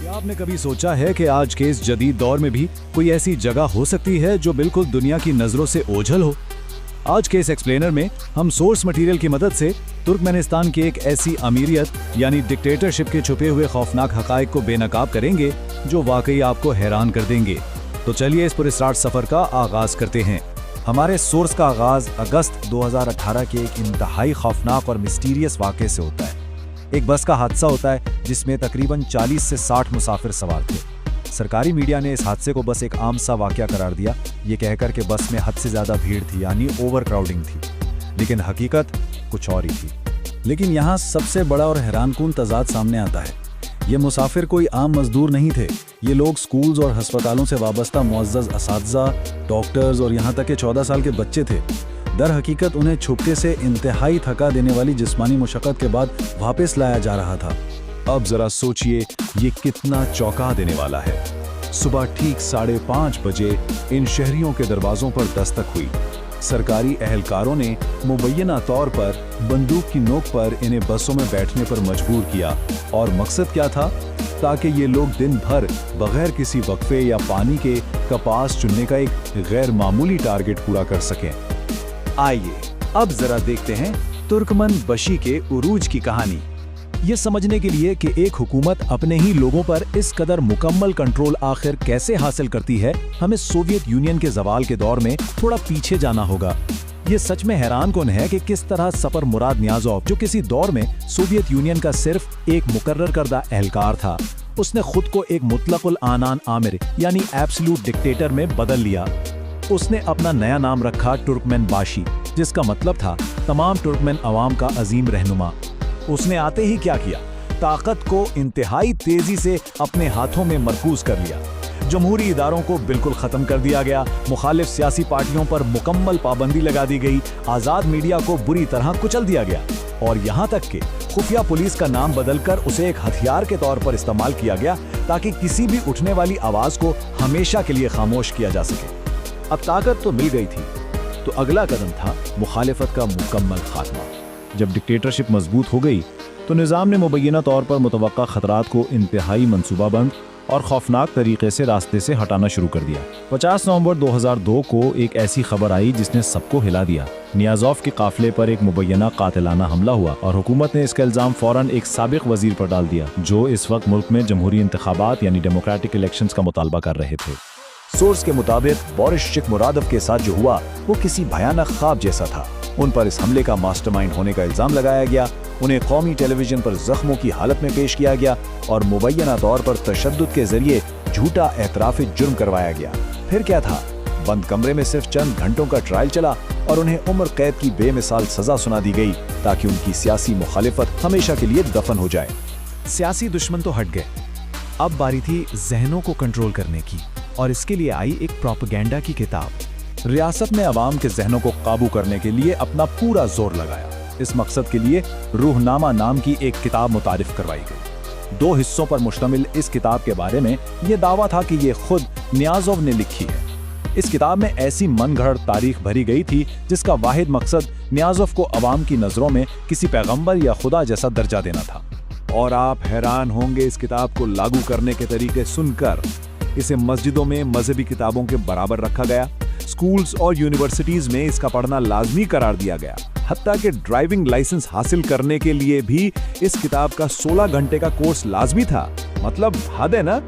क्या आपने कभी सोचा है कि आज के इस जदीद दौर में भी कोई ऐसी जगह हो सकती है जो बिल्कुल दुनिया की नजरों से ओझल हो? आज के इस एक्सप्लेनर में हम सोर्स मटेरियल की मदद से तुर्कमेनिस्तान की एक ऐसी अमीरियत यानी डिक्टेटरशिप के छुपे हुए खौफनाक हकायक को बेनकाब करेंगे जो वाकई आपको हैरान कर देंगे। तो चलिए इस पुरस्रार सफर का आगाज करते हैं। हमारे सोर्स का आगाज अगस्त 2018 के एक इंतहाई खौफनाक और मिस्टीरियस वाक़े से होता है। एक बस का हादसा होता है जिसमें तकरीबन 40 से 60 मुसाफिर सवार थे। सरकारी मीडिया ने इस हादसे को बस एक आम सा वाक़या करार दिया, ये कहकर कि बस में हद से ज़्यादा भीड़ थी यानी ओवर क्राउडिंग थी, लेकिन हकीकत कुछ और ही थी। लेकिन यहाँ सबसे बड़ा और हैरानकुन तजाद सामने आता है। ये मुसाफिर कोई आम मजदूर नहीं थे, ये लोग स्कूल्स और अस्पतालों से वाबस्ता मुअज़्ज़ज़ असातिज़ा, डॉक्टर्स और यहाँ तक के 14 साल के बच्चे थे। दर हकीकत उन्हें छुपके से इंतहाई थका देने वाली जिस्मानी मुशक्क़त के बाद वापस लाया जा रहा था। अब जरा सोचिए ये कितना चौंका देने वाला है। सुबह ठीक 5:30 बजे इन शहरियों के दरवाजों पर दस्तक हुई। सरकारी अहलकारों ने मुबैना तौर पर बंदूक की नोक पर इन्हें बसों में बैठने पर मजबूर किया, और मकसद क्या था? ताकि ये लोग दिन भर बगैर किसी वक्फे या पानी के कपास चुनने का एक गैर मामूली टारगेट पूरा कर सकें। आइए अब जरा देखते हैं तुर्कमन बशी के उरूज की कहानी। ये समझने के लिए कि एक हुकूमत अपने ही लोगों पर इस कदर मुकम्मल कंट्रोल आखिर कैसे हासिल करती है, हमें सोवियत यूनियन के ज़वाल के दौर में थोड़ा पीछे जाना होगा। ये सच में हैरान कुन है कि किस तरह सफर मुराद नियाज़ोव, जो किसी दौर में सोवियत यूनियन का सिर्फ एक मुकर्रर करदा एहलकार था, उसने खुद को एक मुतलकुल आनान आमिर यानी एब्सोल्यूट डिक्टेटर में बदल लिया। उसने अपना नया नाम रखा तुर्कमेन बाशी, जिसका मतलब था तमाम तुर्कमेन अवाम का अजीम रहनुमा। उसने आते ही क्या किया? ताकत को इंतहाई तेजी से अपने हाथों में मरकूज कर लिया। जमहूरी इदारों को बिल्कुल खत्म कर दिया गया, मुखालिफ सियासी पार्टियों पर मुकम्मल पाबंदी लगा दी गई, आज़ाद मीडिया को बुरी तरह कुचल दिया गया, और यहाँ तक कि खुफिया पुलिस का नाम बदलकर उसे एक हथियार के तौर पर इस्तेमाल किया गया ताकि किसी भी उठने वाली आवाज़ को हमेशा के लिए खामोश किया जा सके। अब ताकत तो मिल गई थी, तो अगला कदम था मुखालिफत का मुकम्मल खात्मा। जब डिक्टेटरशिप मजबूत हो गई तो निज़ाम ने मुबैना तौर पर मुतवक्का खतरात को इंतहाई मनसूबाबंद और खौफनाक तरीके से रास्ते से हटाना शुरू कर दिया। 50 नवंबर 2002 को एक ऐसी खबर आई जिसने सबको हिला दिया। नियाज़ोव के काफिले पर एक मुबैना कातिलाना हमला हुआ और हुकूमत ने इसका इल्ज़ाम फौरन एक साबिक वजीर पर डाल दिया, जो इस वक्त मुल्क में जमहूरी इंतखाबात यानी डेमोक्रेटिक इलेक्शंस का मुतालबा कर रहे थे। सोर्स के मुताबिक बोरिस चिकमुरादोव के साथ जो हुआ वो किसी भयानक ख्वाब जैसा था। उन पर इस हमले का मास्टरमाइंड होने का इल्जाम लगाया गया, उन्हें कौमी टेलीविजन पर जख्मों की हालत में पेश किया गया और मुबैना तौर पर तशद्दुद के जरिए झूठा एतराफ़ जुर्म करवाया गया। फिर क्या था? बंद कमरे में सिर्फ चंद घंटों का ट्रायल चला और उन्हें उम्र कैद की बेमिसाल सजा सुना दी गई ताकि उनकी सियासी मुखालिफत हमेशा के लिए दफन हो जाए। सियासी दुश्मन तो हट गए, अब बारी थी जहनों को कंट्रोल करने की, और इसके लिए आई एक प्रोपेगेंडा की किताब। रियासत ने अवाम के जहनों को काबू करने के लिए अपना पूरा जोर लगाया। इस मकसद के लिए रूहनामा नाम की एक किताब मुतारिफ करवाई गई। 2 हिस्सों पर मुश्तमिल इस किताब के बारे में यह दावा था कि ये खुद नियाज़ोव ने लिखी है। इस किताब में ऐसी मनगढ़ंत तारीख भरी गई थी जिसका वाहिद मकसद नियाज़ोव को अवाम की नज़रों में किसी पैगंबर या खुदा जैसा दर्जा देना था। और आप हैरान होंगे इस किताब को लागू करने के तरीके सुनकर। इसे मस्जिदों में मजहबी किताबों के बराबर रखा गया, स्कूल्स और यूनिवर्सिटीज में इसका पढ़ना लाजमी करार दिया गया, हत्ता कि ड्राइविंग लाइसेंस हासिल करने के लिए भी इस किताब का 16 घंटे का कोर्स लाजमी था। मतलब हद है ना।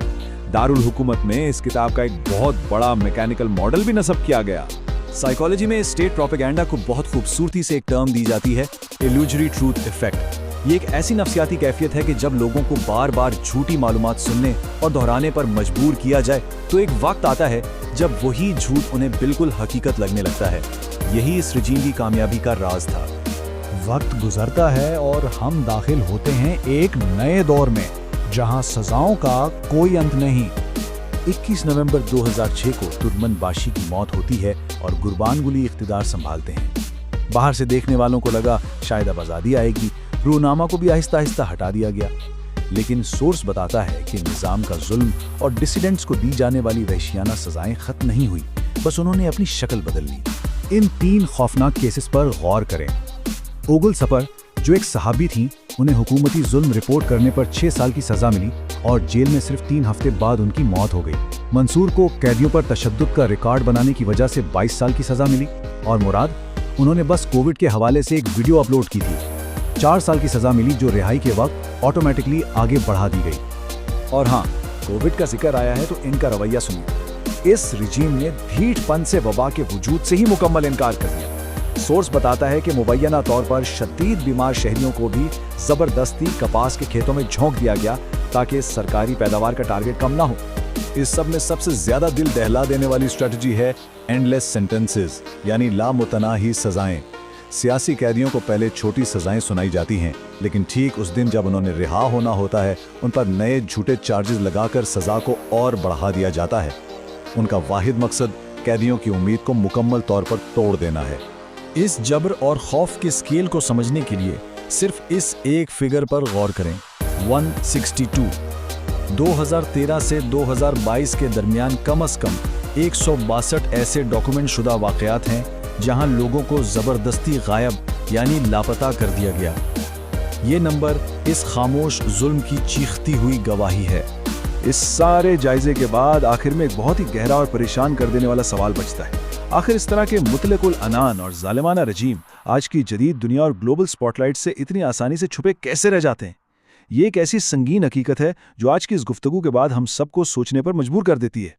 दारुल हुकूमत में इस किताब का एक बहुत बड़ा मैकेनिकल मॉडल भी नस्ब किया गया। साइकोलॉजी में स्टेट प्रोपेगेंडा को बहुत खूबसूरती से एक टर्म दी जाती है, इल्यूजरी ट्रूथ इफेक्ट। ये एक ऐसी नफ्सियाती कैफियत है कि जब लोगों को बार बार झूठी मालूमात सुनने और दोहराने पर मजबूर किया जाए तो एक वक्त आता है जब वही झूठ उन्हें बिल्कुल हकीकत लगने लगता है। यही इस रजीम की कामयाबी का राज था। वक्त गुजरता है और हम दाखिल होते हैं एक नए दौर में जहां सजाओं का कोई अंत नहीं। 21 नवंबर 2006 को तुर्कमन बाशी की मौत होती है और गुरबानगुली इख्तिदार संभालते हैं। बाहर से देखने वालों को लगा शायद अब आज़ादी आएगी, रूहनामा को भी आहिस्ता आहिस्ता हटा दिया गया। लेकिन सोर्स बताता है कि निज़ाम का जुल्म और डिसिडेंट्स को दी जाने वाली वहशियाना सजाएं खत्म नहीं हुई, बस उन्होंने अपनी शक्ल बदल ली। इन 3 खौफनाक केसेस पर गौर करें। ओगुल सपर, जो एक सहाबी थी, उन्हें हुकूमती जुल्म रिपोर्ट करने पर 6 साल की सजा मिली और जेल में सिर्फ 3 हफ्ते बाद उनकी मौत हो गई। मंसूर को कैदियों पर तशद्दुद का रिकॉर्ड बनाने की वजह से 22 साल की सजा मिली और मुराद, उन्होंने बस कोविड के हवाले से एक वीडियो अपलोड की थी। 4 साल की सजा मिली जो रिहाई के वक्त ऑटोमेटिकली आगे बढ़ा दी गई। और हाँ, कोविड का जिक्र आया है तो इनका रवैया सुनिए। इस रिजीम ने ढीठपन से वबा के वजूद से ही मुकम्मल इनकार कर दिया। सोर्स बताता है कि मुबैना तौर पर शदीद बीमार शहरियों को भी जबरदस्ती कपास के खेतों में झोंक दिया गया ताकि सरकारी पैदावार का टारगेट कम ना हो। इस सब में सबसे ज्यादा दिल दहला देने वाली स्ट्रेटजी है एंडलेस सेंटेंसेस, यानी लामुतनाही सजाएं। सियासी कैदियों को पहले छोटी सजाएं सुनाई जाती हैं, लेकिन ठीक उस दिन जब उन्होंने रिहा होना होता है, उन पर नए झूठे चार्जेस लगाकर सजा को और बढ़ा दिया जाता है। उनका वाहिद मकसद कैदियों की उम्मीद को मुकम्मल तौर पर तोड़ देना है। इस जबर और खौफ के स्केल को समझने के लिए सिर्फ इस एक फिगर पर गौर करें, 162। 2013 से 2022 के दरमियान कम से कम 162 ऐसे डॉक्यूमेंट शुदा वाक़यात हैं जहां लोगों को ज़बरदस्ती गायब यानी लापता कर दिया गया। ये नंबर इस खामोश जुल्म की चीखती हुई गवाही है। इस सारे जायजे के बाद आखिर में एक बहुत ही गहरा और परेशान कर देने वाला सवाल बचता है। आखिर इस तरह के मुतलकुल अनान और जालिमाना रजीम आज की जदीद दुनिया और ग्लोबल स्पॉटलाइट से इतनी आसानी से छुपे कैसे रह जाते हैं? ये एक ऐसी संगीन हकीकत है जो आज की इस गुफ्तगू के बाद हम सबको सोचने पर मजबूर कर देती है।